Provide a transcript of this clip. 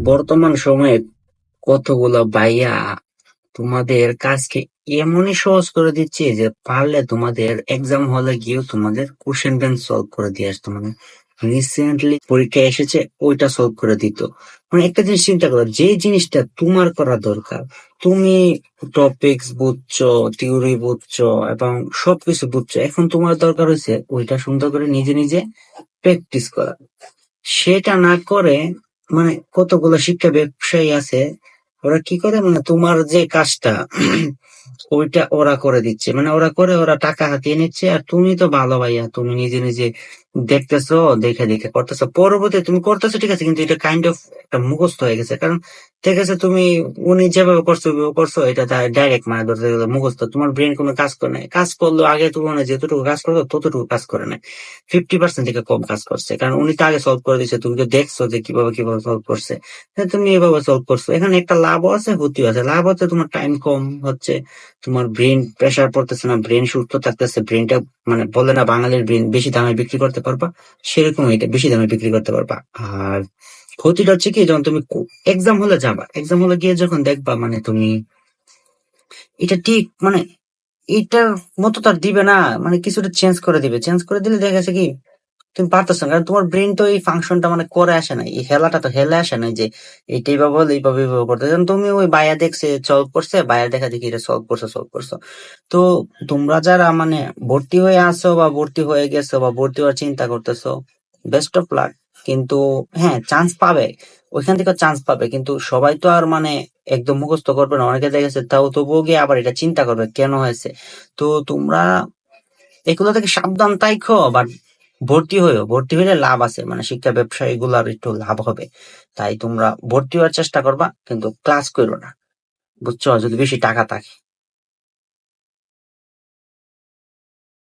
বর্তমান সময়ে কতগুলা ভাইয়া তোমাদের কাজকে এমনই সহজ করে দিচ্ছে যে পারলে তোমাদের এক্সাম হলে গিয়েও তোমাদের কোশ্চেন ব্যাংক সলভ করে দিয়ে আসতো। মানে রিসেন্টলি পরীক্ষা এসেছে, ওইটা সলভ করে দিত। মানে একটা জিনিস চিন্তা করো, যে জিনিসটা তোমার করা দরকার, তুমি টপিকস বুঝছো, থিওরি বুঝছো এবং সবকিছু বুঝছো, এখন তোমার দরকার হয়েছে ওইটা সুন্দর করে নিজে নিজে প্র্যাকটিস করা। সেটা না করে মানে কতগুলো শিক্ষা ব্যবসায়ী আছে, ওরা কি করে মানে তোমার যে কাজটা ওইটা ওরা করে দিচ্ছে, মানে ওরা করে ওরা টাকা হাতিয়ে নিচ্ছে। আর তুমি তো ভালো ভাইয়া, তুমি নিজে নিজে দেখতেছো, দেখে দেখে করতেছো, পরবর্তী তুমি করতেছো ঠিক আছে, কিন্তু এটা কাইন্ড অফ একটা মুখস্থ হয়ে গেছে। কারণ ঠিক আছে, তুমি উনি যেভাবে করছো ওইভাবে করছো, এটা ডাইরেক্ট মানে ধরতে গেলে মুখস্থ। তোমার ব্রেন কোনো কাজ করে নাই, কাজ করলো আগে তুলনায় যতটুকু কাজ করতো ততটুকু কাজ করে নাই, 50% থেকে কম কাজ করছে। কারণ উনি তো আগে সলভ করে দিচ্ছে, তুমি তো দেখছো যে কিভাবে কিভাবে সলভ করছে। হ্যাঁ, তুমি এভাবে সলভ করছো, এখানে একটা লাভও আছে ক্ষতিও আছে। লাভ হচ্ছে তোমার টাইম কম হচ্ছে, তোমার ব্রেন প্রেসার পড়তেছে না, ব্রেন সুস্থ থাকতেছে, ব্রেনটা মানে বলে না বাঙালির ব্রেন বেশি দামে বিক্রি করতে পারবা, সেরকম এটা বেশি দামে বিক্রি করতে পারবা। আর ক্ষতিটা হচ্ছে কি, যখন তুমি এক্সাম হলে যাবা, এক্সাম হলে গিয়ে যখন দেখবা মানে তুমি এটা ঠিক মানে এটার মতো তার দিবে না, মানে কিছুটা চেঞ্জ করে দিবে। চেঞ্জ করে দিলে দেখা গেছে কি তুমি পারতেছো না, কারণ তোমার ব্রেন তো এই ফাংশনটা মানে করে আসে না, এই হেলাটা তো হেলে আসে না যে এইটা এইভাবে হলে এইভাবে এইভাবে করতে। যেমন তুমি ওই বায়া দেখছে সলভ করছে, বায়া দেখা দেখি এটা সলভ করছো। তো তোমরা যারা মানে ভর্তি হয়ে আসো বা ভর্তি হয়ে গেছো বা ভর্তি হওয়ার চিন্তা করতেছো, বেস্ট অফ লাক। কিন্তু হ্যাঁ, চান্স পাবে, ওইখান থেকে চান্স পাবে, কিন্তু সবাই তো আর মানে একদম মুখস্থ করবে না। অনেকে দেখেছে তাও তবুও গিয়ে আবার এটা চিন্তা করবে কেন হয়েছে। তো তোমরা এগুলো থেকে সাবধান থাইকো, বাট ভর্তি হইলে লাভ আছে, মানে শিক্ষা ব্যবসা এগুলার একটু লাভ হবে। তাই তোমরা ভর্তি হওয়ার চেষ্টা করবা, কিন্তু ক্লাস করো না, বুঝছো, যদি বেশি টাকা থাকে।